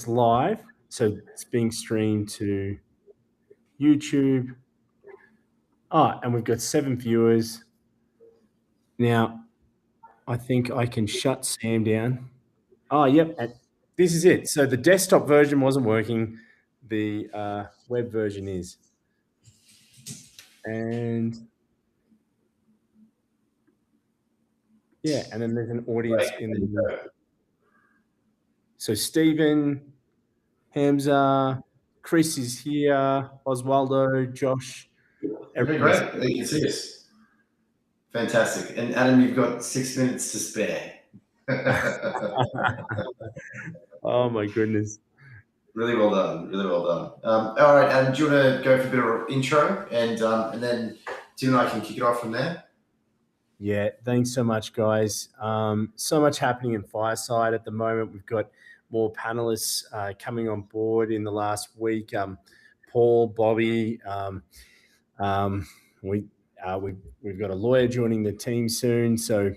live, so it's being streamed to YouTube. And we've got 7 viewers. Now, I think I can shut Sam down. Yep, and this is it. So the desktop version wasn't working. The web version is. And yeah, and then there's an audience in the... So Stephen, Hamza, Chris is here, Oswaldo, Josh. Okay, great. You can see us. Fantastic. And Adam, you've got 6 minutes to spare. Oh my goodness. Really well done. Really well done. All right, Adam, do you want to go for a bit of intro and then Tim and I can kick it off from there? Yeah, thanks so much, guys. So much happening in Fireside at the moment. We've got more panelists coming on board in the last week. Paul, Bobby, we've got a lawyer joining the team soon. So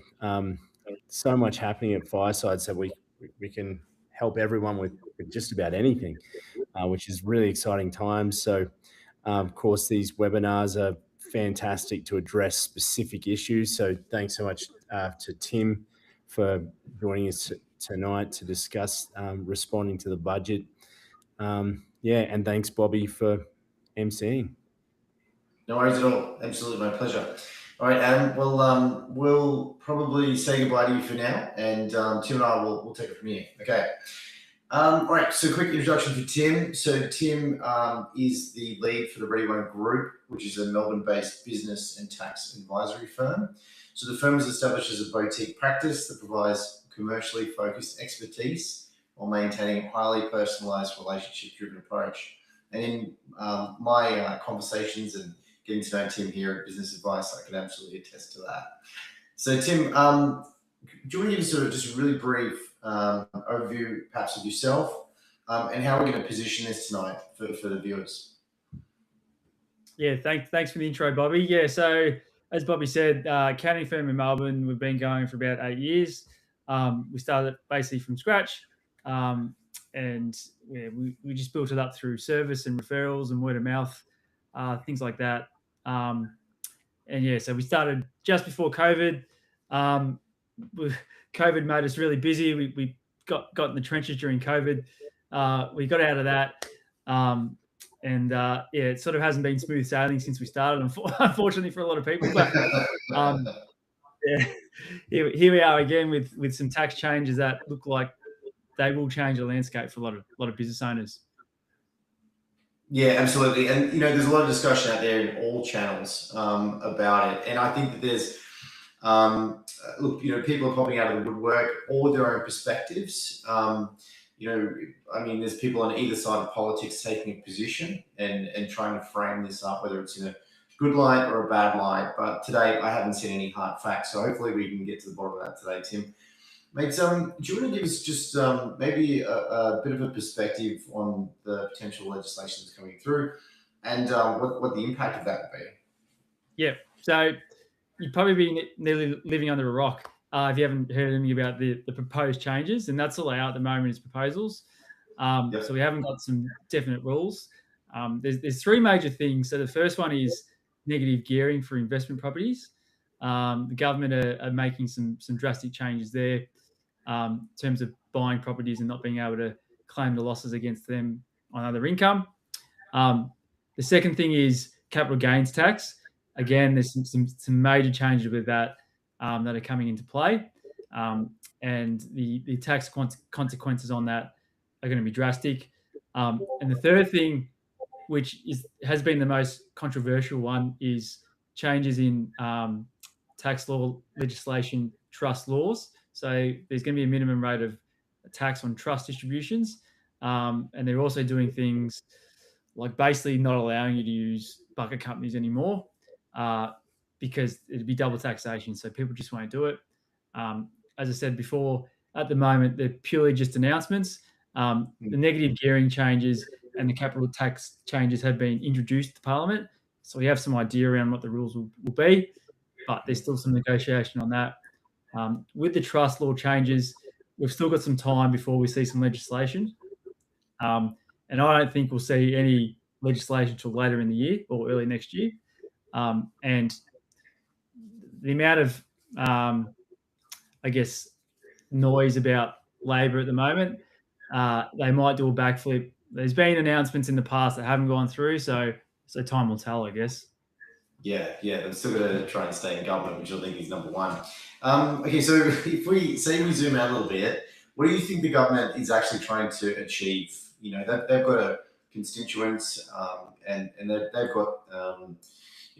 so much happening at Fireside, so we can help everyone with just about anything, which is really exciting times. So of course, these webinars are fantastic to address specific issues. So thanks so much to Tim for joining us tonight to discuss responding to the budget. And thanks, Bobby, for emceeing. No worries at all. Absolutely, my pleasure. All right, Adam. Well, we'll probably say goodbye to you for now, and Tim and I will take it from here. Okay. All right, so quick introduction for Tim. So Tim is the lead for the Ready One Group, which is a Melbourne-based business and tax advisory firm. So the firm was established as a boutique practice that provides commercially focused expertise while maintaining a highly personalised, relationship-driven approach. And in my conversations and getting to know Tim here at Business Advice, I can absolutely attest to that. So Tim, do you want to give us sort of just a really brief overview perhaps of yourself and how we're going to position this tonight for the viewers? Yeah, thanks for the intro, Bobby. Yeah, so as Bobby said, accounting firm in Melbourne, we've been going for about 8 years. We started basically from scratch, and we just built it up through service and referrals and word of mouth, things like that. So we started just before COVID. COVID made us really busy. We got in the trenches during COVID. We got out of that. It sort of hasn't been smooth sailing since we started, unfortunately for a lot of people. But here we are again with some tax changes that look like they will change the landscape for a lot of business owners. Yeah, absolutely. And, there's a lot of discussion out there in all channels about it. And I think that there's, people are popping out of the woodwork, all with their own perspectives. There's people on either side of politics taking a position and trying to frame this up, whether it's in a good light or a bad light. But today, I haven't seen any hard facts. So hopefully we can get to the bottom of that today, Tim. Mate, do you want to give us just maybe a bit of a perspective on the potential legislation that's coming through and what the impact of that would be? Yeah, so you'd probably be nearly living under a rock if you haven't heard anything about the proposed changes, and that's all they are at the moment is proposals. So we haven't got some definite rules. There's 3 major things. So the first one is negative gearing for investment properties. The government are making some drastic changes there in terms of buying properties and not being able to claim the losses against them on other income. The second thing is capital gains tax. Again, there's some major changes with that that are coming into play, and the tax consequences on that are going to be drastic. And the third thing, which has been the most controversial one, is changes in tax law legislation, trust laws. So there's going to be a minimum rate of tax on trust distributions, and they're also doing things like basically not allowing you to use bucket companies anymore because it'd be double taxation. So people just won't do it. As I said before, at the moment, they're purely just announcements. The negative gearing changes and the capital tax changes have been introduced to Parliament. So we have some idea around what the rules will be, but there's still some negotiation on that. With the trust law changes, we've still got some time before we see some legislation. And I don't think we'll see any legislation till later in the year or early next year. And the amount of, I guess, noise about Labor at the moment, they might do a backflip. There's been announcements in the past that haven't gone through, so time will tell, I guess. Yeah, they're still going to try and stay in government, which I think is number one. Okay, so if we zoom out a little bit, what do you think the government is actually trying to achieve? You know, they've got a constituents, and they've got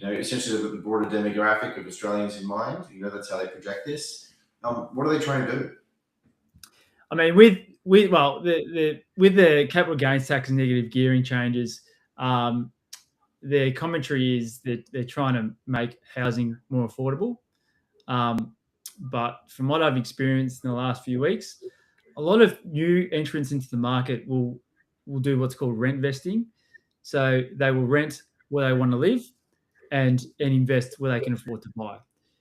essentially they've got the broader demographic of Australians in mind. You know, that's how they project this. What are they trying to do? I mean, with the capital gains tax and negative gearing changes, their commentary is that they're trying to make housing more affordable. But from what I've experienced in the last few weeks, a lot of new entrants into the market will do what's called rent vesting. So they will rent where they want to live and invest where they can afford to buy.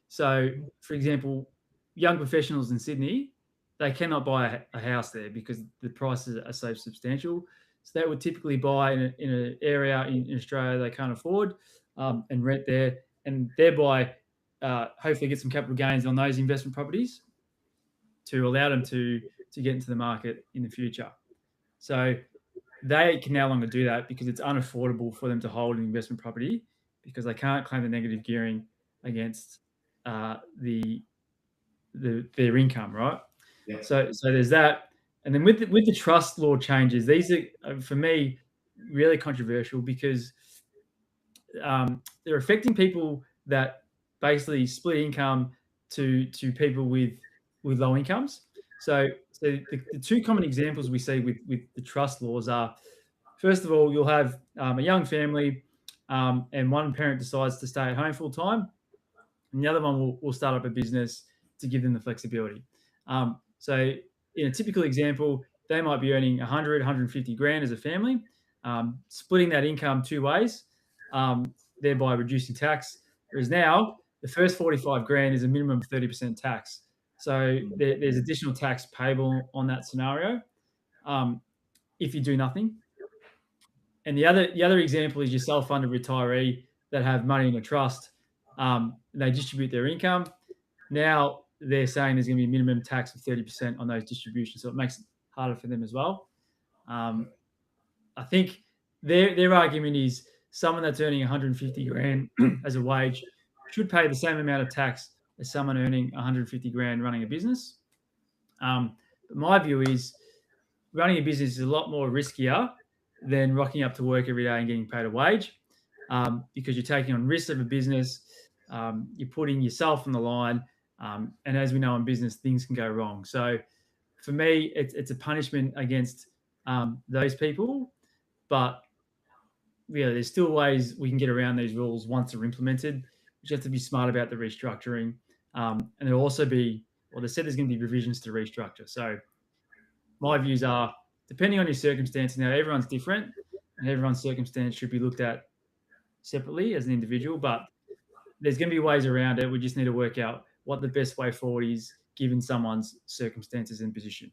So, for example, young professionals in Sydney, they cannot buy a house there because the prices are so substantial. So they would typically buy in an area in Australia they can't afford, and rent there, and thereby hopefully get some capital gains on those investment properties to allow them to get into the market in the future. So they can no longer do that because it's unaffordable for them to hold an investment property because they can't claim the negative gearing against their income, right? Yeah. So there's that. And then with the trust law changes, these are, for me, really controversial because they're affecting people that basically split income to people with low incomes. So the two common examples we see with the trust laws are, first of all, you'll have a young family and one parent decides to stay at home full time, and the other one will start up a business to give them the flexibility. So in a typical example, they might be earning 100, 150 grand as a family, splitting that income two ways, thereby reducing tax. Whereas now, the first 45 grand is a minimum of 30% tax. So there's additional tax payable on that scenario if you do nothing. And the other example is your self-funded retiree that have money in a trust. They distribute their income. Now they're saying there's going to be a minimum tax of 30% on those distributions, so it makes it harder for them as well. I think their argument is someone that's earning 150 grand as a wage should pay the same amount of tax as someone earning 150 grand running a business. But my view is running a business is a lot more riskier than rocking up to work every day and getting paid a wage, because you're taking on risks of a business, you're putting yourself on the line, and as we know in business, things can go wrong. So for me, it's a punishment against those people, but there's still ways we can get around these rules once they're implemented. You just have to be smart about the restructuring, and there'll also be, they said there's going to be revisions to restructure. So my views are, depending on your circumstance, now everyone's different and everyone's circumstance should be looked at separately as an individual, but there's going to be ways around it. We just need to work out what the best way forward is given someone's circumstances and position.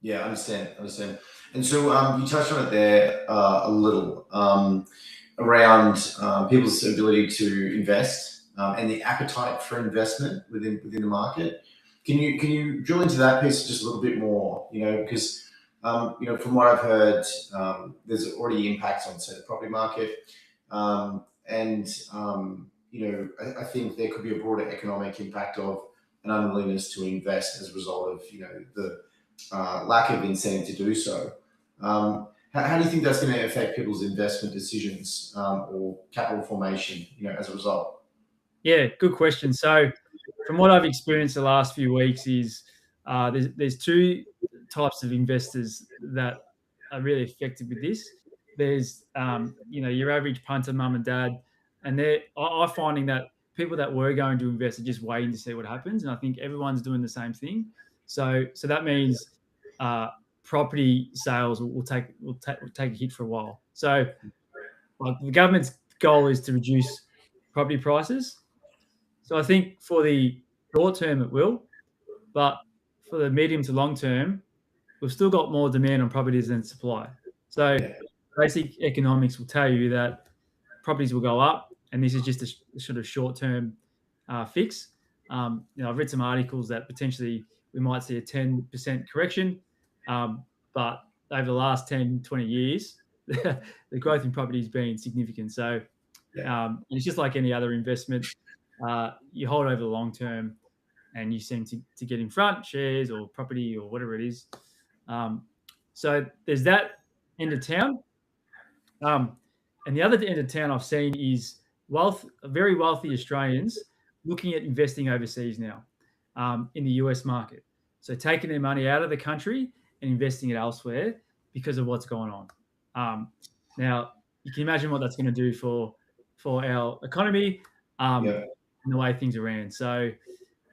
Yeah, I understand. And so you touched on it there a little around people's ability to invest and the appetite for investment within the market. Can you drill into that piece just a little bit more? Because from what I've heard, there's already impacts on, say, the property market, and I think there could be a broader economic impact of an unwillingness to invest as a result of the lack of incentive to do so. How do you think that's going to affect people's investment decisions or capital formation, as a result? Yeah, good question. So from what I've experienced the last few weeks is there's two types of investors that are really affected with this. There's your average punter, mum and dad, and I'm finding that people that were going to invest are just waiting to see what happens, and I think everyone's doing the same thing. So that means property sales will take a hit for a while. So the government's goal is to reduce property prices. So I think for the short term it will, but for the medium to long term, we've still got more demand on properties than supply. So basic economics will tell you that properties will go up, and this is just a sort of short-term fix. I've read some articles that potentially we might see a 10% correction, but over the last 10, 20 years, the growth in property has been significant. So it's just like any other investment. You hold over the long term, and you seem to get in front, shares or property or whatever it is. So there's that end of town. And the other end of town I've seen is very wealthy Australians looking at investing overseas now in the US market. So taking their money out of the country and investing it elsewhere because of what's going on. Now, you can imagine what that's going to do for our economy and the way things are ran. So,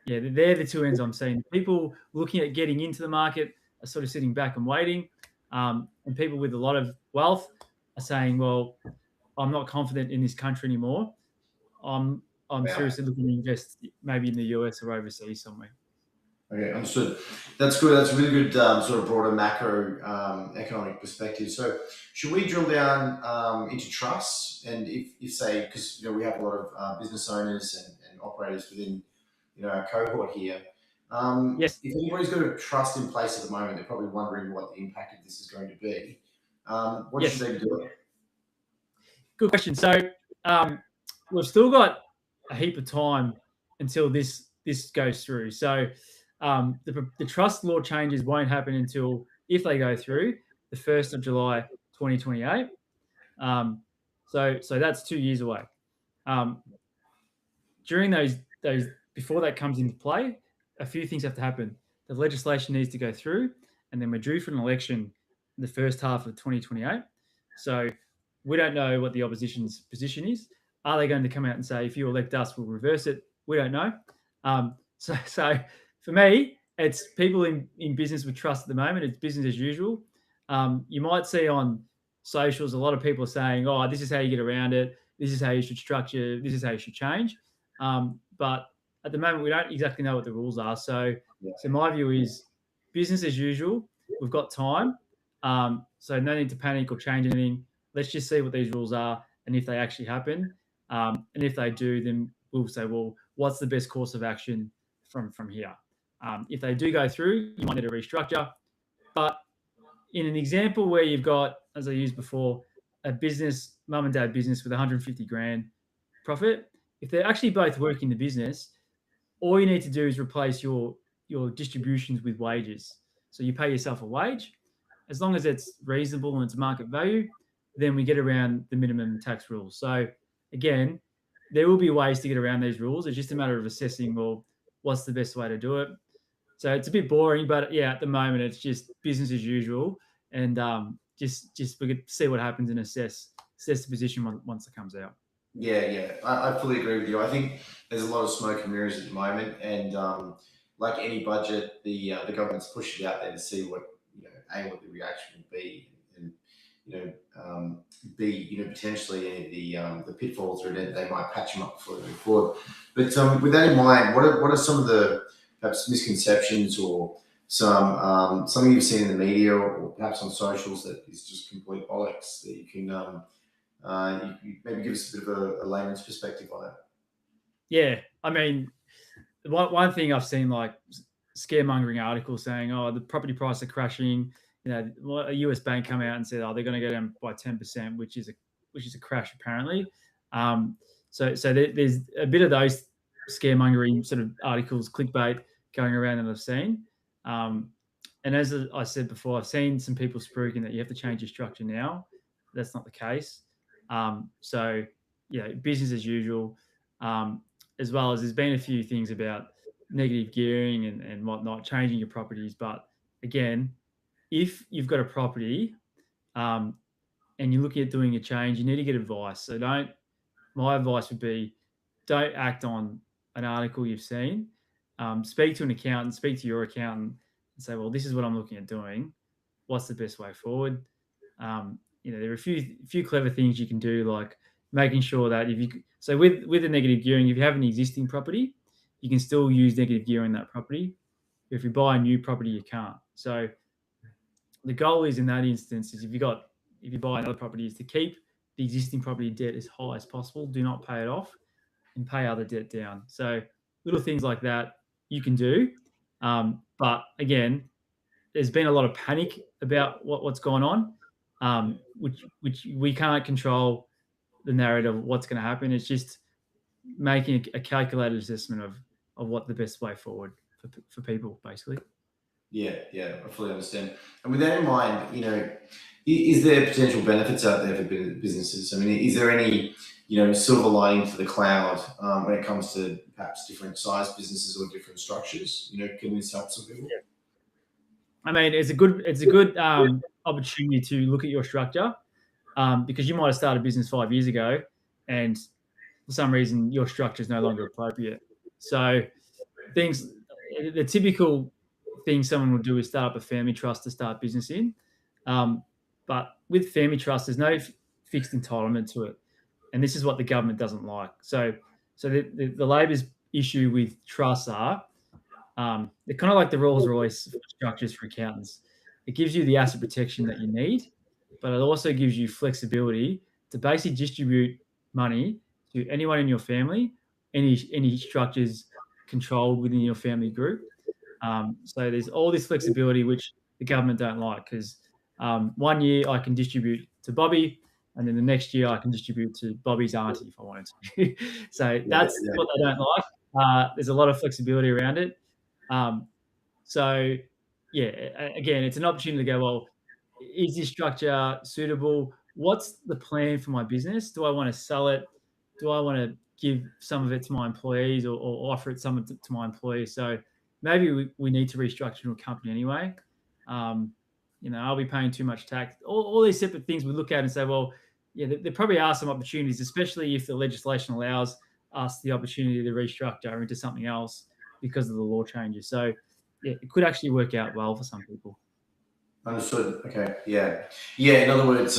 yeah, they're the two ends I'm seeing. People looking at getting into the market are sort of sitting back and waiting. And people with a lot of wealth are saying, well, I'm not confident in this country anymore. I'm seriously looking to invest maybe in the US or overseas somewhere. Okay, understood. That's good. That's a really good sort of broader macro economic perspective. So should we drill down into trusts? And if say, because we have a lot of business owners and operators within our cohort here. Yes. If anybody's got a trust in place at the moment, they're probably wondering what the impact of this is going to be. What should they be doing? Good question. So we've still got a heap of time until this goes through. So the trust law changes won't happen until, if they go through, the 1st of July 2028. So that's 2 years away. During those before that comes into play, a few things have to happen. The legislation needs to go through, and then we're due for an election in the first half of 2028. So we don't know what the opposition's position is. Are they going to come out and say, if you elect us, we'll reverse it? We don't know. So for me, it's people in business with trust at the moment. It's business as usual. You might see on socials, a lot of people are saying, oh, this is how you get around it. This is how you should structure. This is how you should change. But at the moment, we don't exactly know what the rules are. So my view is business as usual. We've got time. So no need to panic or change anything. Let's just see what these rules are and if they actually happen. And if they do, then we'll say, well, what's the best course of action from here? If they do go through, you might need to restructure. But in an example where you've got, as I used before, a business, mum and dad business with 150 grand profit, if they're actually both working the business, all you need to do is replace your distributions with wages. So you pay yourself a wage. As long as it's reasonable and it's market value, then we get around the minimum tax rules. So again, there will be ways to get around these rules. It's just a matter of assessing, well, what's the best way to do it? So it's a bit boring, but yeah, at the moment it's just business as usual, and just we could see what happens and assess the position once it comes out. Yeah, I fully agree with you. I think there's a lot of smoke and mirrors at the moment, and like any budget, the government's pushed it out there to see what what the reaction will be, and B, potentially the pitfalls, or they might patch them up before they move forward. But with that in mind, what are some of the perhaps misconceptions or something you've seen in the media or perhaps on socials that is just complete bollocks that you can you maybe give us a bit of a layman's perspective on it? Yeah, I mean, one thing I've seen, like scaremongering articles saying, oh, the property price are crashing. A US bank come out and said, oh, they're going to go down by 10%, which is a crash apparently. So there's a bit of those scaremongering sort of articles, clickbait going around that I've seen. And as I said before, I've seen some people spruiking that you have to change your structure now. That's not the case. So business as usual, as well as there's been a few things about negative gearing and whatnot, changing your properties. But again, if you've got a property and you're looking at doing a change, you need to get advice. So my advice would be, don't act on an article you've seen. Speak to an accountant, speak to your accountant and say, well, this is what I'm looking at doing. What's the best way forward? There are a few clever things you can do, like making sure that with the negative gearing, if you have an existing property, you can still use negative gearing that property. If you buy a new property, you can't. So the goal is, in that instance, is if you've got if you buy another property, is to keep the existing property debt as high as possible. Do not pay it off and pay other debt down. So little things like that you can do. But again, there's been a lot of panic about what's going on, which we can't control the narrative of what's going to happen. It's just making a calculated assessment of what the best way forward for people, basically. Yeah, I fully understand. And with that in mind, is there potential benefits out there for businesses? I mean, is there any, silver lining for the cloud when it comes to perhaps different size businesses or different structures? Can this help some people? Yeah. I mean, it's a good opportunity to look at your structure because you might have started a business 5 years ago, and for some reason your structure is no longer appropriate. So the typical thing someone would do is start up a family trust to start business in. But with family trust, there's no fixed entitlement to it. And this is what the government doesn't like. So the Labor's issue with trusts are, they're kind of like the Rolls-Royce structures for accountants. It gives you the asset protection that you need, but it also gives you flexibility to basically distribute money to anyone in your family, any structures controlled within your family group. So there's all this flexibility which the government don't like, because 1 year I can distribute to Bobby, and then the next year I can distribute to Bobby's auntie if I wanted to. So that's what they don't like. There's a lot of flexibility around it. So yeah, again, it's an opportunity to go, well, is this structure suitable? What's the plan for my business? Do I want to sell it? Do I want to give some of it to my employees or offer it some to my employees? So maybe we need to restructure into a company anyway. I'll be paying too much tax. All these separate things we look at and say, well, yeah, there probably are some opportunities, especially if the legislation allows us the opportunity to restructure into something else because of the law changes. So yeah, it could actually work out well for some people. Understood. Okay. Yeah. In other words,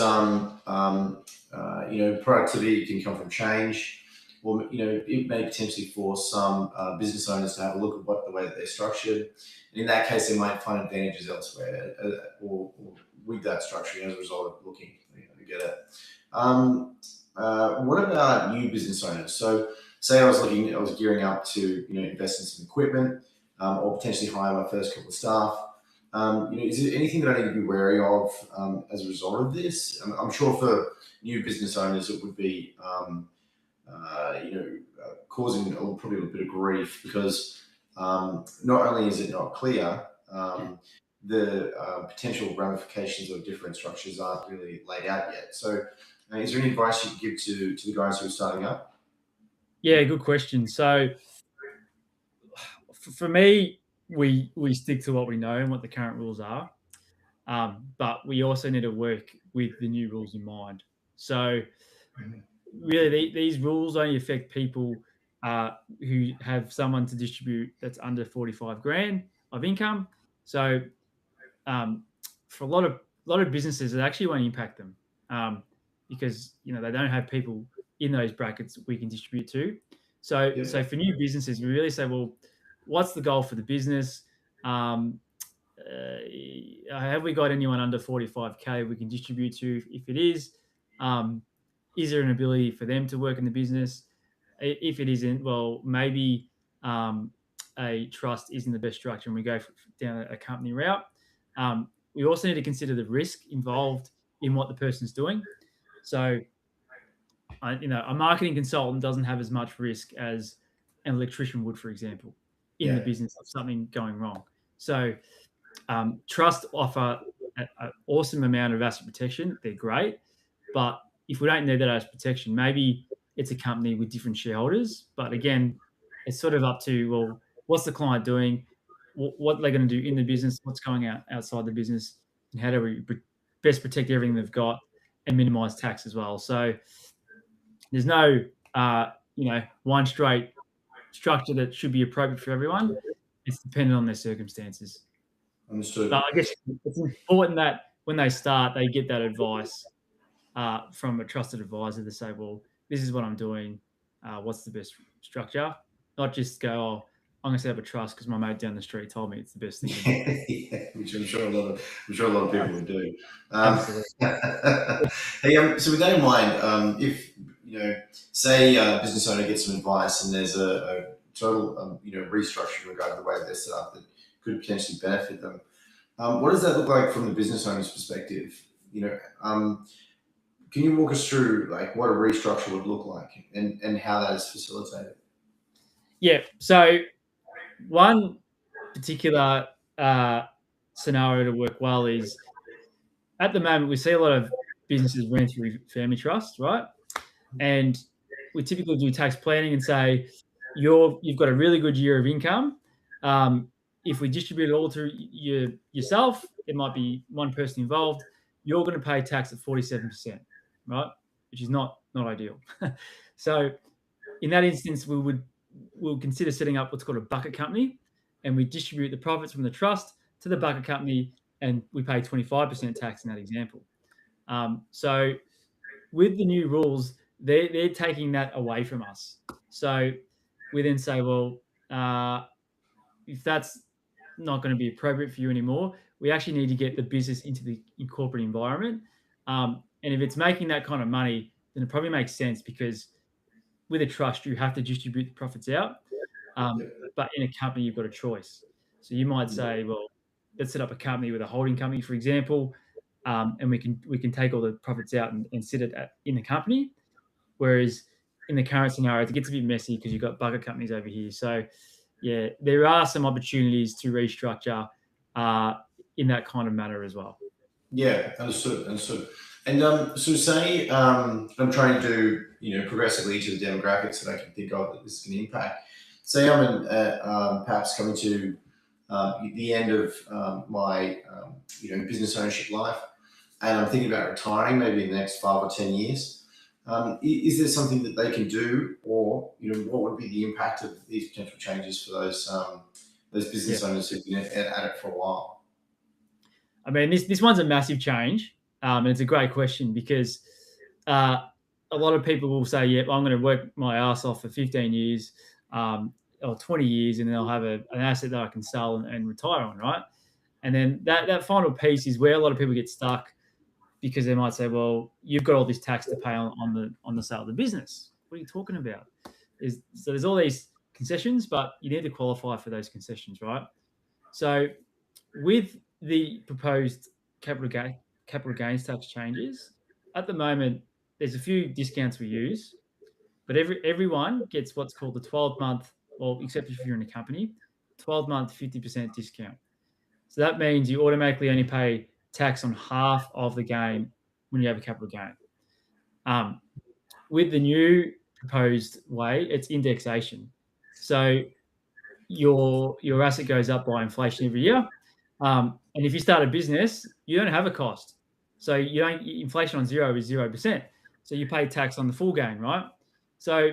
productivity can come from change, or it may potentially force some business owners to have a look at the way that they're structured, and in that case, they might find advantages elsewhere, or with that structure as a result of looking to get it. What about new business owners? So, say I was gearing up to invest in some equipment, or potentially hire my first couple of staff. Is there anything that I need to be wary of as a result of this? I'm sure for new business owners it would be, causing probably a bit of grief, because not only is it not clear, the potential ramifications of different structures aren't really laid out yet. So, is there any advice you could give to the guys who are starting up? Yeah, good question. So, for me, we stick to what we know and what the current rules are, but we also need to work with the new rules in mind. So really these rules only affect people who have someone to distribute that's under 45 grand of income. So for a lot of businesses, it actually won't impact them because they don't have people in those brackets we can distribute to. So for new businesses, we really say, well, what's the goal for the business? Have we got anyone under 45K we can distribute to? If it is there an ability for them to work in the business? If it isn't, well, maybe a trust isn't the best structure and we go down a company route. We also need to consider the risk involved in what the person's doing. So, a marketing consultant doesn't have as much risk as an electrician would, for example, in the business of something going wrong. So trust offer an awesome amount of asset protection. They're great. But if we don't need that asset protection, maybe it's a company with different shareholders. But again, it's sort of up to, well, what's the client doing? What they're going to do in the business? What's going outside the business? And how do we best protect everything they've got and minimize tax as well? So there's no, one straight structure that should be appropriate for everyone. It's dependent on their circumstances. Understood. But I guess it's important that when they start, they get that advice from a trusted advisor to say, well, this is what I'm doing. What's the best structure? Not just go, oh, I'm going to set up a trust because my mate down the street told me it's the best thing. Yeah, which I'm sure a lot of people would do. Hey, so with that in mind, if say a business owner gets some advice and there's a total, restructure in regard to the way that they're set up that could potentially benefit them, what does that look like from the business owner's perspective? Can you walk us through like what a restructure would look like and how that is facilitated? Yeah. So one particular scenario to work well is at the moment we see a lot of businesses run through family trusts, right? And we typically do tax planning and say you've got a really good year of income. If we distribute it all through yourself, it might be one person involved. You're going to pay tax at 47%, right? Which is not ideal. So in that instance, we'll consider setting up what's called a bucket company, and we distribute the profits from the trust to the bucket company, and we pay 25% tax in that example. So with the new rules, they're taking that away from us. So we then say, well, if that's not going to be appropriate for you anymore, we actually need to get the business into the corporate environment. And if it's making that kind of money, then it probably makes sense, because with a trust, you have to distribute the profits out. But in a company, you've got a choice. So you might say, well, let's set up a company with a holding company, for example, and we can take all the profits out and sit it in the company. Whereas in the current scenario, it gets a bit messy because you've got bucket companies over here. So yeah, there are some opportunities to restructure in that kind of manner as well. Yeah, understood. And so say I'm trying to do progressively to the demographics that I can think of that this can impact. Say I'm perhaps coming to the end of my business ownership life, and I'm thinking about retiring maybe in the next 5 or 10 years. Is there something that they can do, or what would be the impact of these potential changes for those business owners who've been at it for a while? I mean, this one's a massive change, and it's a great question, because a lot of people will say, "Yeah, I'm going to work my ass off for 15 years or 20 years, and then I'll have an asset that I can sell and retire on," right? And then that final piece is where a lot of people get stuck, because they might say, "Well, you've got all this tax to pay on the sale of the business. What are you talking about?" So there's all these concessions, but you need to qualify for those concessions, right? So with the proposed capital gains tax changes, at the moment, there's a few discounts we use, but everyone gets what's called the 12-month, well, except if you're in a company, 12-month 50% discount. So that means you automatically only pay tax on half of the gain when you have a capital gain. With the new proposed way, it's indexation. So your asset goes up by inflation every year. And if you start a business, you don't have a cost. So inflation on zero is 0%. So you pay tax on the full gain, right? So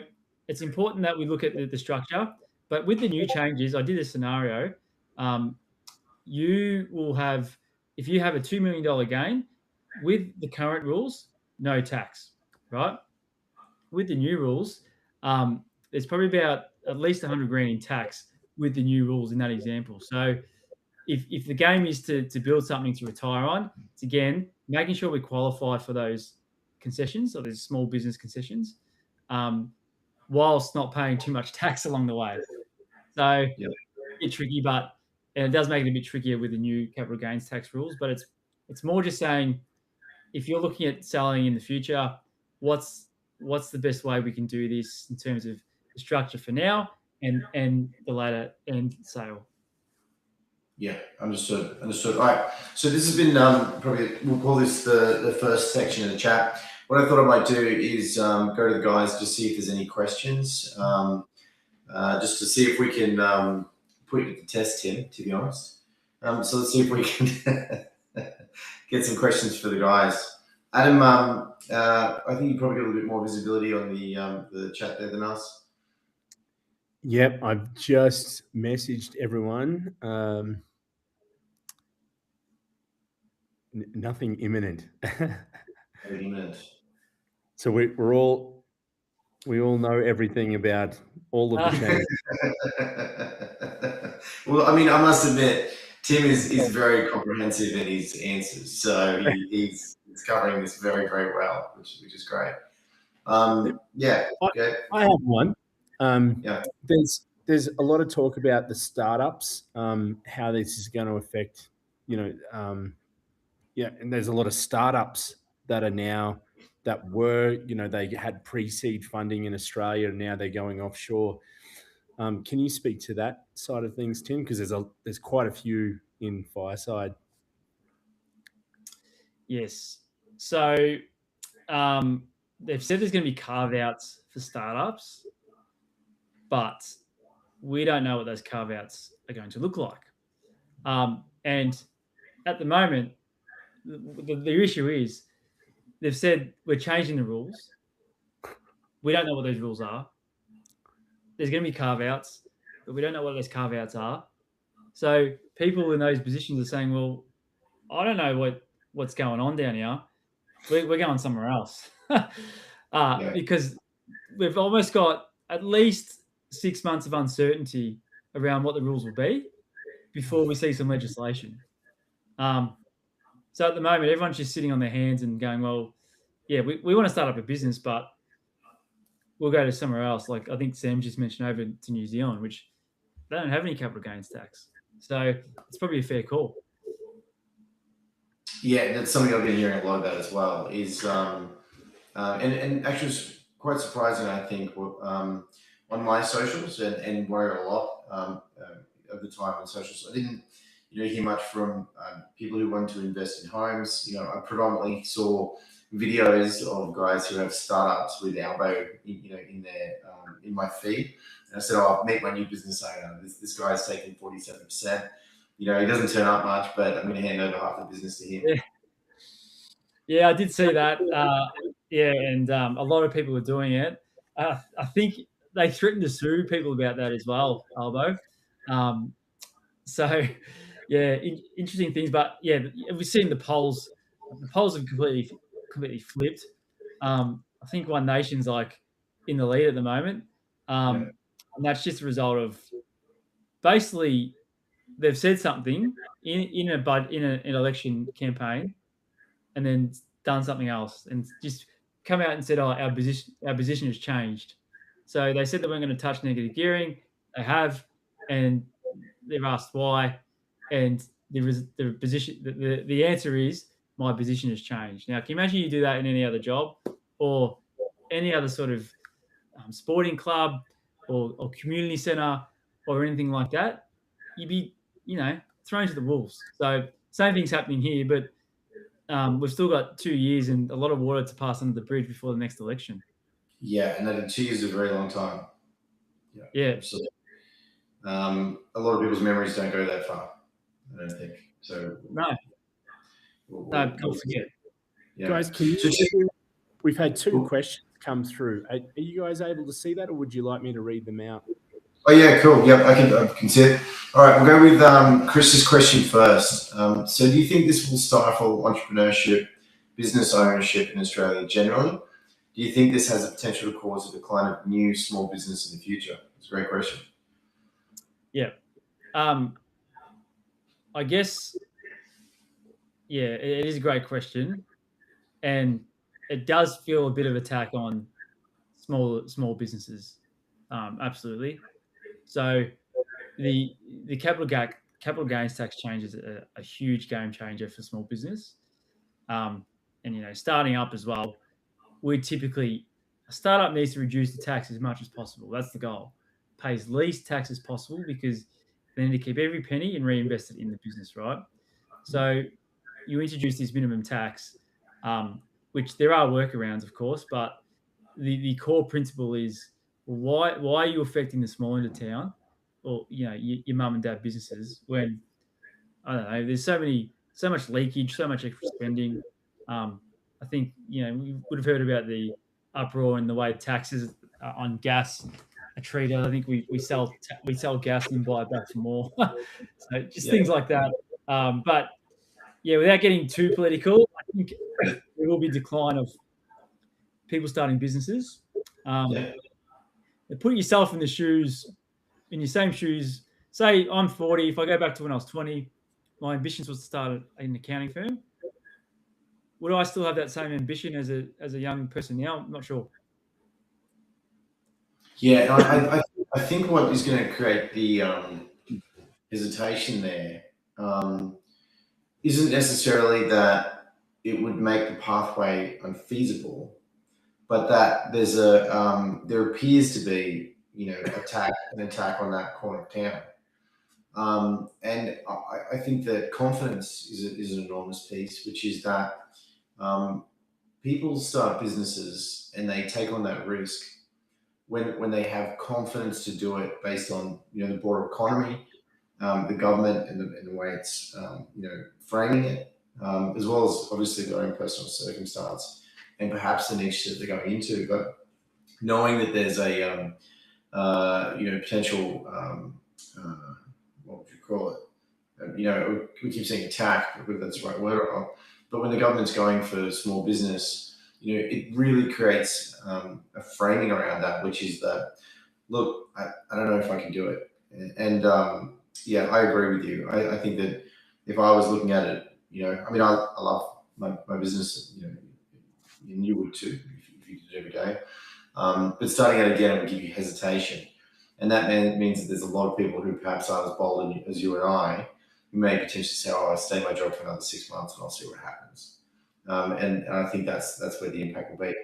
it's important that we look at the structure. But with the new changes, I did a scenario. You will have, if you have a $2 million gain, with the current rules, no tax, right? With the new rules, there's probably about at least 100 grand in tax with the new rules in that example. So if the game is to build something to retire on, it's again making sure we qualify for those concessions, or those small business concessions, whilst not paying too much tax along the way. So it's tricky, and it does make it a bit trickier with the new capital gains tax rules. But it's more just saying, if you're looking at selling in the future, what's the best way we can do this in terms of the structure for now and the later end sale. Yeah, understood. All right. So this has been probably, we'll call this the first section of the chat. What I thought I might do is go to the guys to see if there's any questions, just to see if we can put you to the test, Tim, to be honest. So let's see if we can get some questions for the guys. Adam, I think you probably got a little bit more visibility on the chat there than us. Yep, I've just messaged everyone. Nothing imminent. So we all know everything about all of the changes. Well, I mean, I must admit, Tim is very comprehensive in his answers. So he's it's covering this very, very well, which is great. Yeah. Okay. I have one. Yeah. There's a lot of talk about the startups, how this is going to affect, and there's a lot of startups that are now that were, they had pre-seed funding in Australia and now they're going offshore. Can you speak to that side of things, Tim? Because there's quite a few in Fireside. Yes. So they've said there's going to be carve-outs for startups, but we don't know what those carve-outs are going to look like. And at the moment, the issue is they've said we're changing the rules. We don't know what those rules are. There's going to be carve-outs, but we don't know what those carve-outs are. So people in those positions are saying, well, I don't know what's going on down here. We're going somewhere else. Because we've almost got at least 6 months of uncertainty around what the rules will be before we see some legislation. So at the moment, everyone's just sitting on their hands and going, well, yeah, we want to start up a business, but we'll go to somewhere else. Like I think Sam just mentioned over to New Zealand, which they don't have any capital gains tax. So it's probably a fair call. Yeah, that's something I've been hearing a lot about as well. Is and actually it's quite surprising, I think, on my socials and worry a lot of the time on socials. I didn't hear much from people who want to invest in homes. I predominantly saw videos of guys who have startups with Albo, in my feed. And I said, "Oh, meet my new business owner. This guy's taking 47%. He doesn't turn up much, but I'm going to hand over half the business to him." Yeah, I did see that. And a lot of people were doing it. I think they threatened to sue people about that as well, Albo. So, yeah, interesting things. But yeah, we've seen the polls. The polls have completely flipped. I think One Nation's like in the lead at the moment, and that's just a result of basically they've said something in an election campaign, and then done something else, and just come out and said, "Oh, our position has changed." So they said they weren't going to touch negative gearing. They have, and they've asked why, and the answer is my position has changed. Now, can you imagine you do that in any other job or any other sort of sporting club or community centre or anything like that? You'd be, thrown to the wolves. So same thing's happening here, but we've still got 2 years and a lot of water to pass under the bridge before the next election. Yeah, and that 2 years is a very long time. Yeah. Absolutely. A lot of people's memories don't go that far, I don't think. So no, don't forget. Yeah. Guys, we've had 2 questions come through. Are you guys able to see that, or would you like me to read them out? Oh yeah, cool. Yep, I can see it. All right, we'll go with Chris's question first. So do you think this will stifle entrepreneurship, business ownership in Australia generally? Do you think this has the potential to cause a decline of new small business in the future? It's a great question. Yeah. I guess, yeah, it is a great question. And it does feel a bit of attack on small businesses. Absolutely. So the capital gains tax change is a huge game changer for small business. And, starting up as well, a startup needs to reduce the tax as much as possible. That's the goal. Pays least tax as possible because they need to keep every penny and reinvest it in the business, right? So you introduce this minimum tax, which there are workarounds, of course, but the core principle is why are you affecting the small end of town or your mum and dad businesses when I don't know, there's so much leakage, so much extra spending. I think we would have heard about the uproar and the way taxes on gas are treated. I think we sell gas and buy it back for more. So just things like that. But yeah, without getting too political, I think there will be a decline of people starting businesses. Put yourself in your same shoes. Say I'm 40. If I go back to when I was 20, my ambitions was to start an accounting firm. would I still have that same ambition as a young person now? I'm not sure. Yeah, I think what is going to create the hesitation there isn't necessarily that it would make the pathway unfeasible, but that there appears to be an attack on that corner of town. And I think that confidence is an enormous piece, which is that people start businesses and they take on that risk when they have confidence to do it based on the broader economy, the government, and the way it's framing it, as well as obviously their own personal circumstance and perhaps the niche that they're going into. But knowing that there's a potential what would you call it? We keep saying attack, whether that's the right word or not. But when the government's going for small business, it really creates a framing around that, which is that, look, I don't know if I can do it. And yeah, I agree with you. I think that if I was looking at it, I love my business, and you would too if you did it every day. But starting out again would give you hesitation. And that means that there's a lot of people who perhaps aren't as bold as you and I, who may potentially say, I'll stay in my job for another 6 months and I'll see what happens. And I think that's where the impact will be.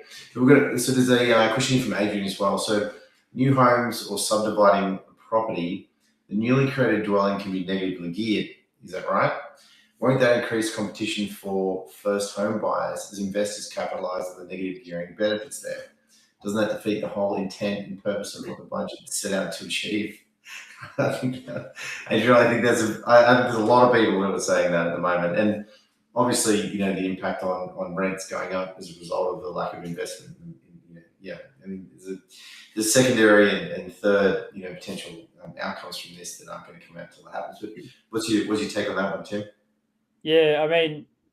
So there's a question from Adrian as well. So new homes or subdividing property, the newly created dwelling can be negatively geared. Is that right? Won't that increase competition for first home buyers as investors capitalise on the negative gearing benefits there? Doesn't that defeat the whole intent and purpose of what the budget set out to achieve? I think there's a lot of people who are saying that at the moment, and obviously, the impact on rents going up as a result of the lack of investment. There's secondary and third, potential outcomes from this that aren't going to come out until it happens. But what's your take on that one, Tim? Yeah,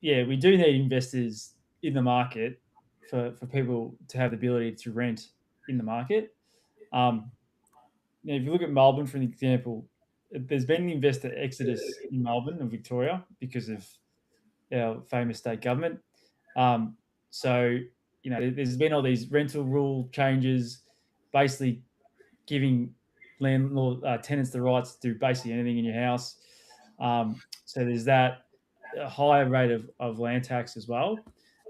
we do need investors in the market for people to have the ability to rent in the market. If you look at Melbourne, for an example, there's been an investor exodus in Melbourne and Victoria because of our famous state government. So, there's been all these rental rule changes, basically giving landlord tenants the rights to do basically anything in your house. So there's that, a higher rate of land tax as well.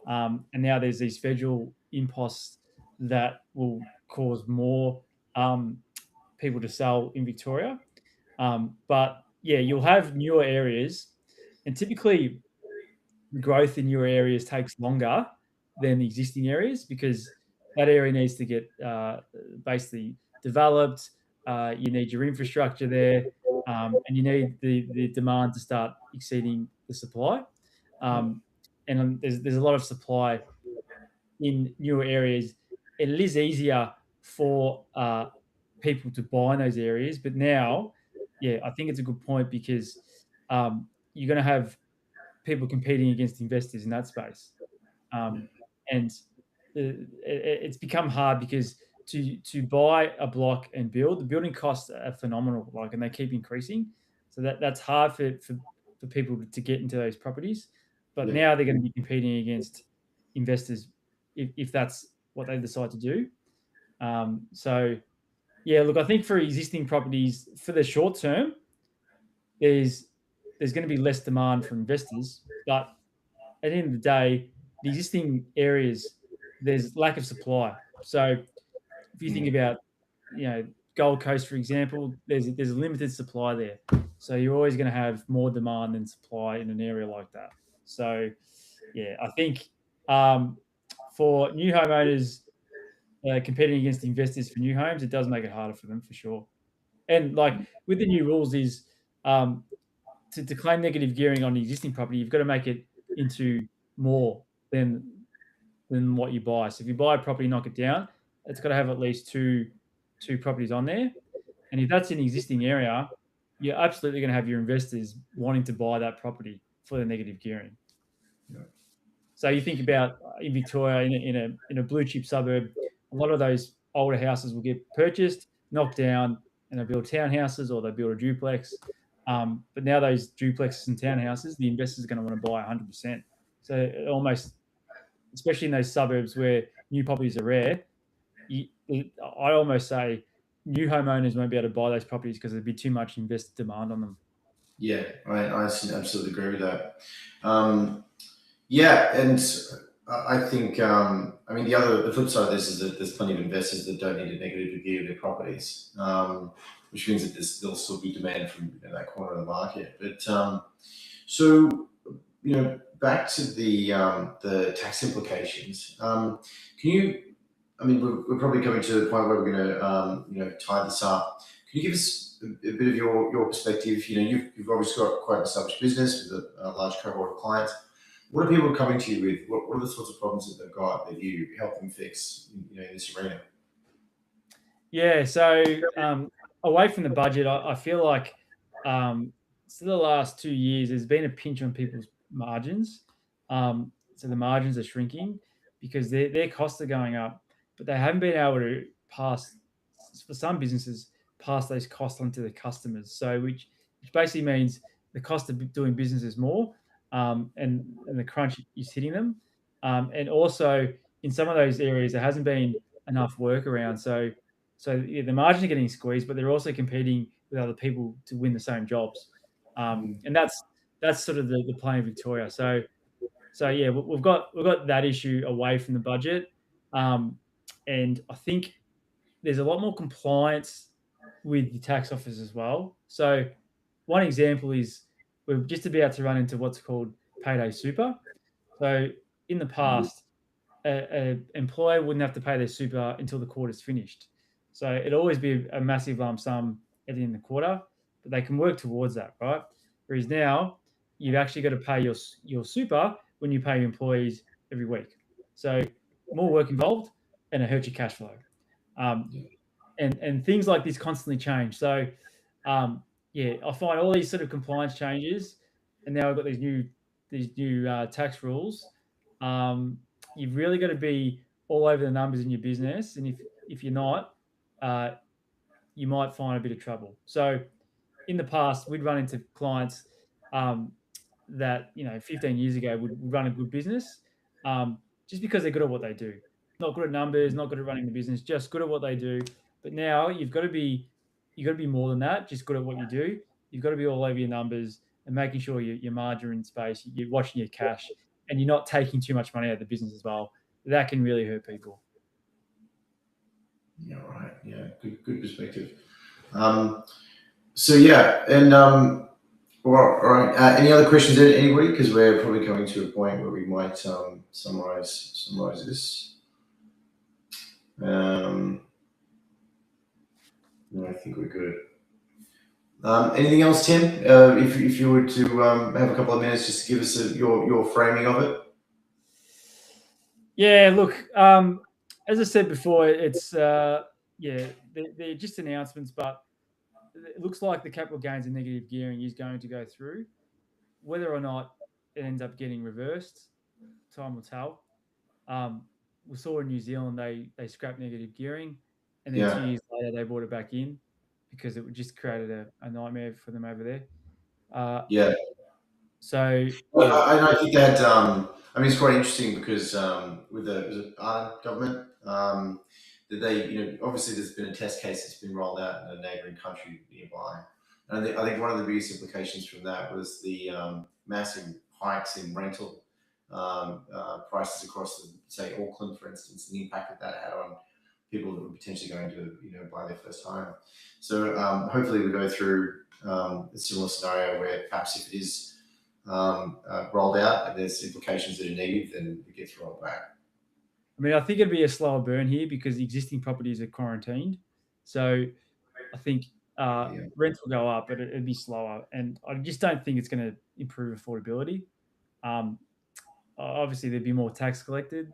And now there's these federal imposts that will cause more people to sell in Victoria. But yeah, you'll have newer areas, and typically growth in newer areas takes longer than the existing areas because that area needs to get basically developed. You need your infrastructure there, and you need the demand to start exceeding the supply. And there's a lot of supply in newer areas. It is easier for people to buy in those areas, but now, yeah, I think it's a good point because you're going to have people competing against investors in that space, and it's become hard because to buy a block and build, the building costs are phenomenal, and they keep increasing. So that's hard for people to get into those properties. But now they're going to be competing against investors if that's what they decide to do. So yeah, look, I think for existing properties, for the short term, there's going to be less demand from investors. But at the end of the day, the existing areas, there's lack of supply. So if you think about, Gold Coast, for example, there's a limited supply there. So you're always going to have more demand than supply in an area like that. So yeah, I think for new homeowners competing against investors for new homes, it does make it harder for them for sure. And with the new rules is to claim negative gearing on the existing property, you've got to make it into more than what you buy. So if you buy a property, knock it down, it's got to have at least two properties on there. And if that's an existing area, you're absolutely going to have your investors wanting to buy that property for the negative gearing. Yeah. So you think about in Victoria, in a blue chip suburb, a lot of those older houses will get purchased, knocked down, and they'll build townhouses or they'll build a duplex. But now those duplexes and townhouses, the investors are going to want to buy 100%. So it almost especially in those suburbs where new properties are rare, I almost say new homeowners won't be able to buy those properties because there'd be too much investor demand on them. Yeah, I absolutely agree with that. Yeah, and I think I mean the flip side of this is that there's plenty of investors that don't need a negative review of their properties, which means that there'll still be demand from that corner of the market. But so back to the tax implications. Can you? I mean, we're probably coming to the point where we're going to tie this up. Can you give us a bit of your perspective? You've obviously got quite an established business with a large cohort of clients. What are people coming to you with? What are the sorts of problems that they've got that you help them fix in this arena? Yeah, so away from the budget, I feel like so the last 2 years there's been a pinch on people's margins. So the margins are shrinking because their costs are going up, but they haven't been able to pass, for some businesses, pass those costs onto the customers. So which basically means the cost of doing business is more, and the crunch is hitting them. And also in some of those areas there hasn't been enough work around. So yeah, the margins are getting squeezed, but they're also competing with other people to win the same jobs. And that's sort of the play in Victoria. So yeah, we've got that issue away from the budget, and I think there's a lot more compliance with the tax office as well. So one example is we're just about to run into what's called payday super. So in the past, an employer wouldn't have to pay their super until the quarter's finished. So it'd always be a massive lump sum at the end of the quarter, but they can work towards that, right? Whereas now you've actually got to pay your super when you pay your employees every week. So more work involved, and it hurts your cash flow. And things like this constantly change. So yeah, I find all these sort of compliance changes, and now I've got these new tax rules. You've really got to be all over the numbers in your business, and if you're not, you might find a bit of trouble. So in the past, we'd run into clients that 15 years ago would run a good business, just because they're good at what they do. Not good at numbers, not good at running the business, just good at what they do. But now you've got to be more than that. Just good at what you do. You've got to be all over your numbers and making sure your margin in space. You're watching your cash, and you're not taking too much money out of the business as well. That can really hurt people. Yeah, right. Yeah, good perspective. So yeah, and all right. Any other questions, anybody? Because we're probably coming to a point where we might summarize this. No, I think we're good. Anything else, Tim? If you were to have a couple of minutes, just to give us your framing of it. Yeah, look, as I said before, it's they're just announcements, but it looks like the capital gains and negative gearing is going to go through. Whether or not it ends up getting reversed, time will tell. We saw in New Zealand they scrapped negative gearing, and then 2 years later they brought it back in because it just created a nightmare for them over there. So well, I think that I mean it's quite interesting because with the Ardern government, that they obviously there's been a test case that's been rolled out in a neighbouring country nearby, and I think one of the biggest implications from that was the massive hikes in rental prices across, say, Auckland, for instance, and the impact that had on people that were potentially going to buy their first home. So hopefully we go through a similar scenario where perhaps if it is rolled out and there's implications that are negative, then it gets rolled back. I mean, I think it'd be a slower burn here because the existing properties are quarantined. So I think rents will go up, but it'd be slower. And I just don't think it's going to improve affordability. Obviously, there'd be more tax collected,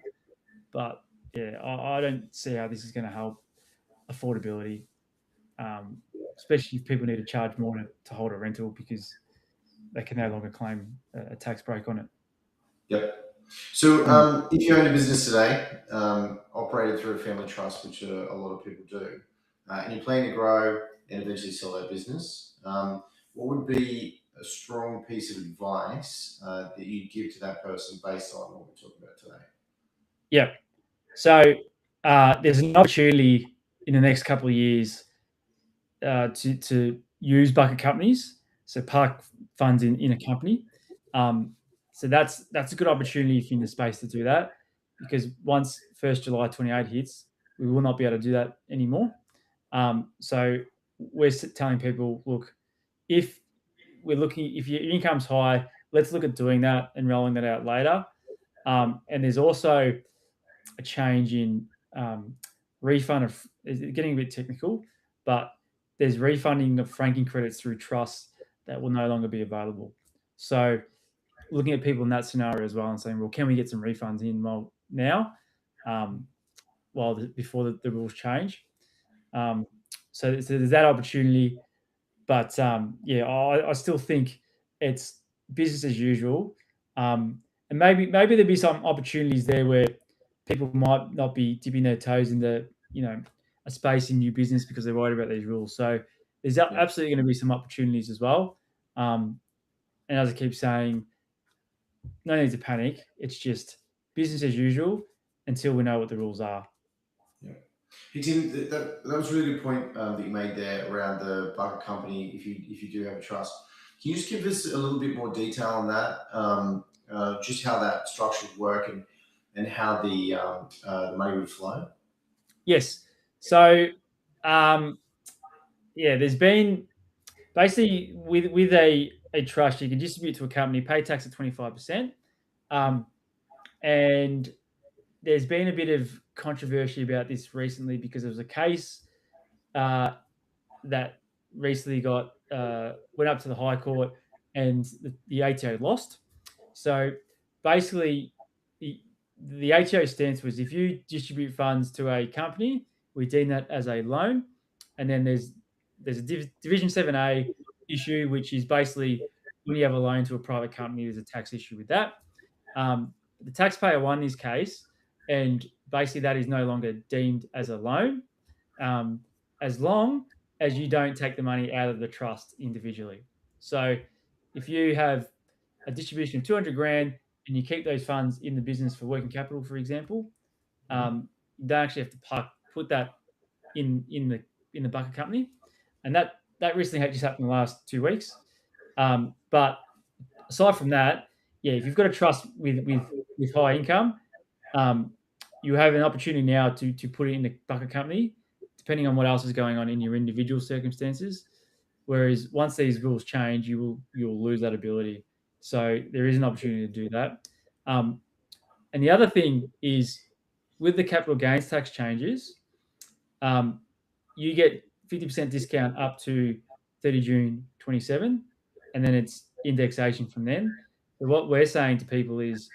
but yeah, I don't see how this is going to help affordability, especially if people need to charge more to hold a rental because they can no longer claim a tax break on it. Yep. So if you own a business today, operated through a family trust, which a lot of people do, and you plan to grow and eventually sell that business, what would be a strong piece of advice that you'd give to that person based on what we're talking about today? Yeah. So there's an opportunity in the next couple of years to use bucket companies, so park funds in a company. So that's a good opportunity if you're in the space to do that, because once 1st July 28 hits, we will not be able to do that anymore. So we're telling people, look, if your income's high, let's look at doing that and rolling that out later. And there's also a change in refund of, it's getting a bit technical, but there's refunding of franking credits through trusts that will no longer be available. So looking at people in that scenario as well and saying, well, can we get some refunds in now, before the rules change? So there's that opportunity, but I still think it's business as usual. And maybe there'd be some opportunities there where people might not be dipping their toes into a space in new business because they're worried about these rules. So there's absolutely going to be some opportunities as well. And as I keep saying, no need to panic. It's just business as usual until we know what the rules are. Yeah. Hey Tim, that was a really good point that you made there around the bucket company. If you do have a trust, can you just give us a little bit more detail on that? Just how that structure would work and how the money would flow? Yes. So, there's been basically with a trust, you can distribute to a company, pay tax at 25%. And there's been a bit of controversy about this recently because there was a case that recently went up to the High Court and the ATO lost. So basically, the ATO stance was if you distribute funds to a company, we deem that as a loan. And then there's a Division 7A issue, which is basically when you have a loan to a private company, there's a tax issue with that. The taxpayer won this case, and basically that is no longer deemed as a loan, as long as you don't take the money out of the trust individually. So if you have a distribution of 200 grand and you keep those funds in the business for working capital, for example, you don't actually have to put that in the bucket company. And that recently just happened in the last 2 weeks. But aside from that, if you've got a trust with high income, you have an opportunity now to put it in the bucket company, depending on what else is going on in your individual circumstances. Whereas once these rules change, you'll lose that ability. So there is an opportunity to do that. And the other thing is with the capital gains tax changes, you get 50% discount up to 30 June 27, and then it's indexation from then. So what we're saying to people is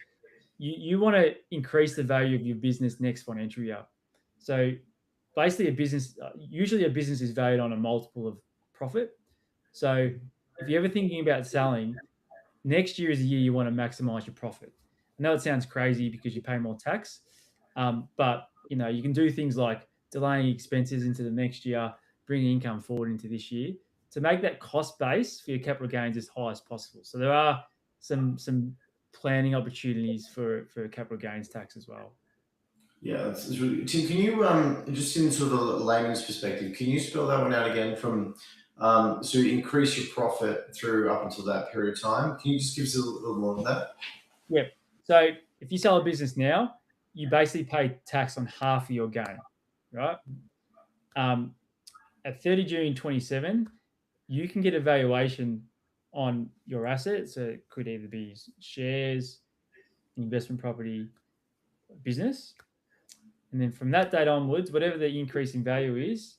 you want to increase the value of your business next financial year. So basically usually a business is valued on a multiple of profit. So if you're ever thinking about selling, next year is the year you want to maximize your profit. I know it sounds crazy because you pay more tax, but you can do things like delaying expenses into the next year, bringing income forward into this year to make that cost base for your capital gains as high as possible. So there are some planning opportunities for capital gains tax as well. Yeah, that's really Tim. Can you just in sort of a layman's perspective, can you spell that one out again from so increase your profit through up until that period of time? Can you just give us a little more of that? Yeah. So if you sell a business now, you basically pay tax on half of your gain, right? At 30 June 27, you can get a valuation on your assets. So it could either be shares, investment property, business. And then from that date onwards, whatever the increase in value is,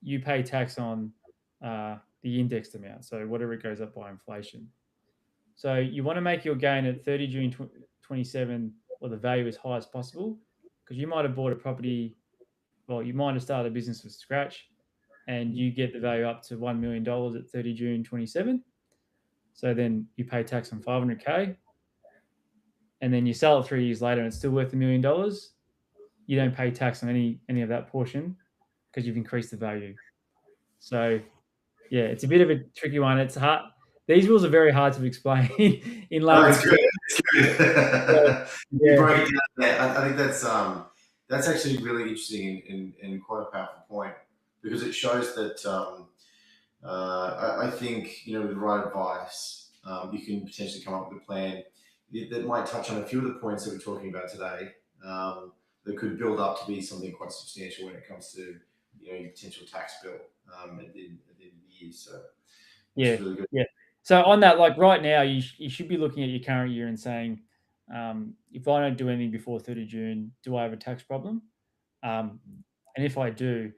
you pay tax on the indexed amount. So whatever it goes up by inflation. So you want to make your gain at 30 June 27, or the value as high as possible, because you might have bought a property, you might have started a business from scratch, and you get the value up to $1 million at 30 June 27. So then you pay tax on $500K, and then you sell it 3 years later and it's still worth $1 million. You don't pay tax on any of that portion because you've increased the value. So yeah, it's a bit of a tricky one. It's hard. These rules are very hard to explain in language. It's good. You break it down Yeah, I think that's actually really interesting and quite a powerful point, because it shows that I think, with the right advice, you can potentially come up with a plan that might touch on a few of the points that we're talking about today, that could build up to be something quite substantial when it comes to your potential tax bill at the end of the year. So Yeah, it's really good. yeah. So on that, like right now, you should be looking at your current year and saying, if I don't do anything before 30 June, do I have a tax problem? And if I do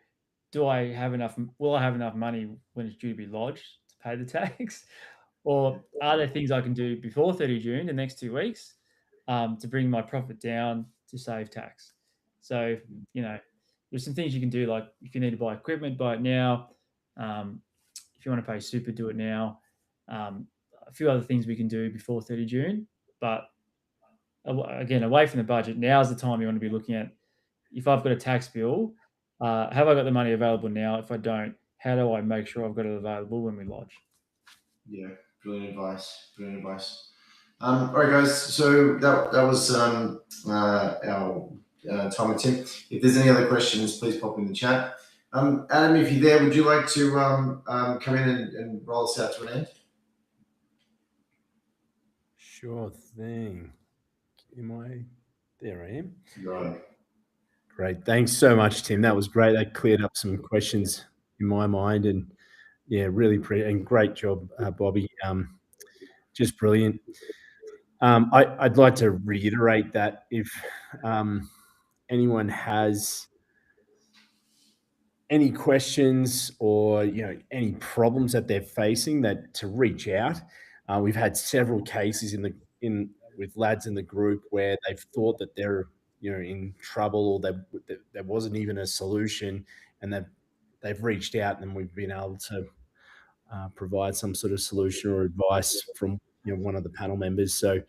I have enough? Will I have enough money when it's due to be lodged to pay the tax? Or are there things I can do before 30 June, the next 2 weeks, to bring my profit down to save tax? So, there's some things you can do, like if you need to buy equipment, buy it now. If you want to pay super, do it now. A few other things we can do before 30 June. But again, away from the budget, now's the time you want to be looking at, if I've got a tax bill, have I got the money available now? If I don't, how do I make sure I've got it available when we lodge? Yeah, brilliant advice. Brilliant advice. All right, guys. So that was our time with Tim. If there's any other questions, please pop in the chat. Adam, if you're there, would you like to come in and roll us out to an end? Sure thing. There I am. Right. Great. Thanks so much, Tim. That was great. That cleared up some questions in my mind, and yeah, really and great job, Bobby. Just brilliant. I'd like to reiterate that if anyone has any questions or any problems that they're facing, that to reach out. We've had several cases with lads in the group where they've thought that they're in trouble, or there wasn't even a solution, and they've reached out, and we've been able to provide some sort of solution or advice from one of the panel members. So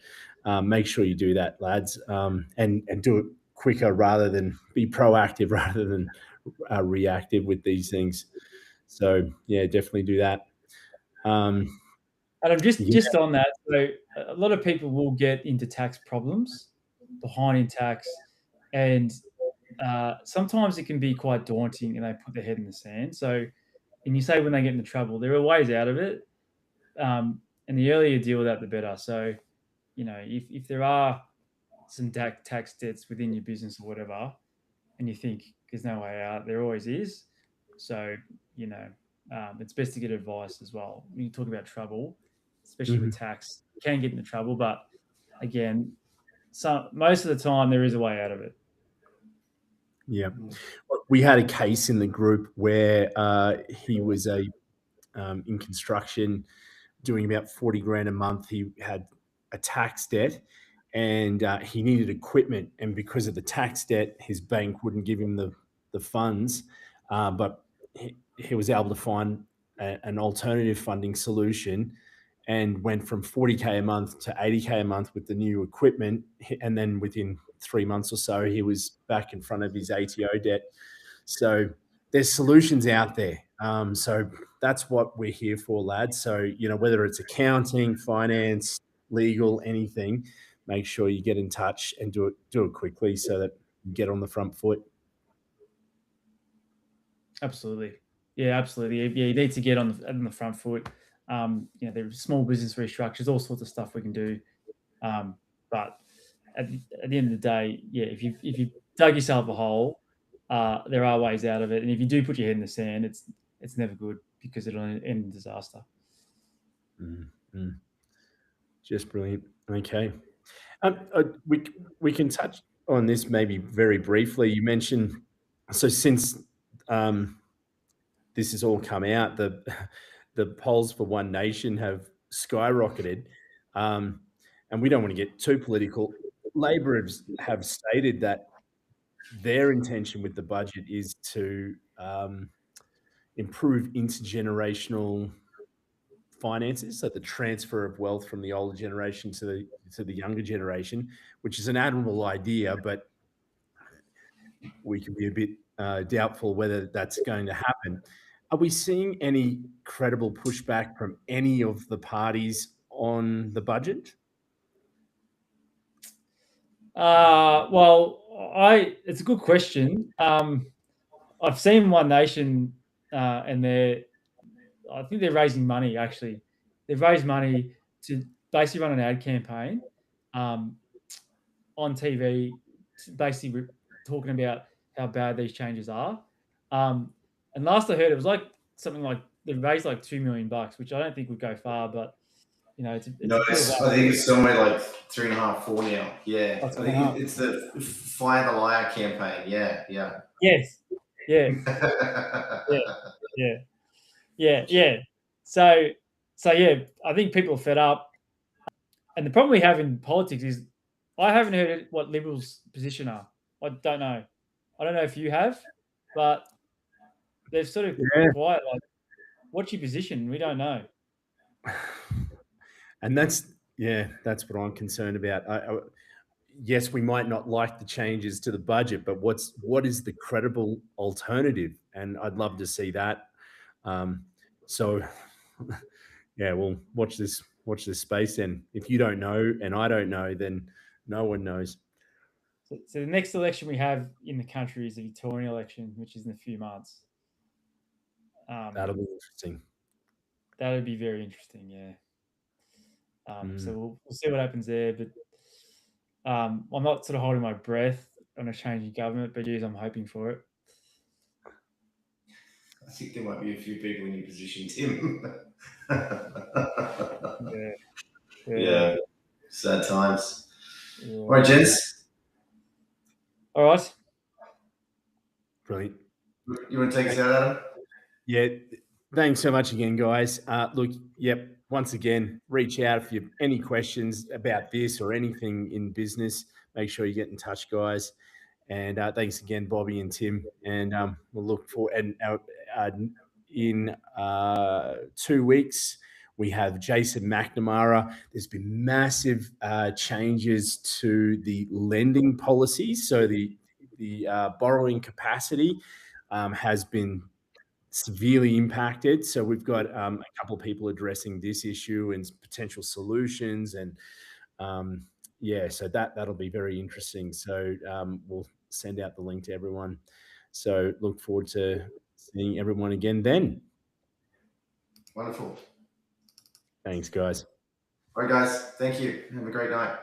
make sure you do that, lads, and do it quicker rather than be proactive rather than reactive with these things. So yeah, definitely do that. And I'm just on that. So a lot of people will get into tax problems, behind in tax, and sometimes it can be quite daunting, and they put their head in the sand. So, and you say when they get into trouble, there are ways out of it. And the earlier you deal with that, the better. So, if there are some tax debts within your business or whatever, and you think there's no way out, there always is. So, it's best to get advice as well. When you talk about trouble, especially with tax, you can get into trouble, but again, most of the time there is a way out of it. Yeah. We had a case in the group where he was in construction, doing about 40 grand a month. He had a tax debt, and he needed equipment. And because of the tax debt, his bank wouldn't give him the funds, but he was able to find an alternative funding solution, and went from 40K a month to 80K a month with the new equipment. And then within 3 months or so, he was back in front of his ATO debt. So there's solutions out there. So that's what we're here for, lads. So, whether it's accounting, finance, legal, anything, make sure you get in touch and do it quickly so that you get on the front foot. Absolutely. Yeah, absolutely. Yeah, you need to get on the front foot. There's small business restructures, all sorts of stuff we can do. But at the end of the day, yeah, if you dug yourself a hole, there are ways out of it. And if you do put your head in the sand, it's never good, because it'll end in disaster. Mm-hmm. Just brilliant. Okay. We can touch on this maybe very briefly. You mentioned, so since this has all come out, the polls for One Nation have skyrocketed, and we don't want to get too political. Labor have stated that their intention with the budget is to improve intergenerational finances, so the transfer of wealth from the older generation to the younger generation, which is an admirable idea, but we can be a bit doubtful whether that's going to happen. Are we seeing any credible pushback from any of the parties on the budget? Well, it's a good question. I've seen One Nation, and I think they're raising money. Actually, they've raised money to basically run an ad campaign on TV, basically talking about how bad these changes are. And last I heard, it was like something like they raised like $2 million, which I don't think would go far, but it's a bit of I think it's somewhere like 3.5, 4 now. Yeah, That's I think it's the Fire the Liar campaign. Yeah. Yes. Yeah. Yeah. So yeah, I think people are fed up, and the problem we have in politics is I haven't heard what Liberals' position are. I don't know. I don't know if you have, but they've sort of quiet. Like, what's your position? We don't know. And that's what I'm concerned about. Yes, we might not like the changes to the budget, but what is the credible alternative? And I'd love to see that. So, yeah, we'll watch this space. And if you don't know and I don't know, then no one knows. So the next election we have in the country is the Victorian election, which is in a few months. That'll be interesting. That would be very interesting, yeah. So we'll see what happens there. But I'm not sort of holding my breath on a changing government, but geez, I'm hoping for it. I think there might be a few people in your position, Tim. Yeah. Sad times. Yeah. All right, gents. All right. Brilliant. You want to take us out, Adam? Yeah. Thanks so much again, guys. Look, once again, reach out if you have any questions about this or anything in business. Make sure you get in touch, guys. And thanks again, Bobby and Tim. And we'll look for in 2 weeks, we have Jason McNamara. There's been massive changes to the lending policies. So the borrowing capacity has been severely impacted. So we've got a couple of people addressing this issue and potential solutions. And so that'll be very interesting. So we'll send out the link to everyone. So look forward to seeing everyone again then. Wonderful. Thanks, guys. All right, guys. Thank you. Have a great night.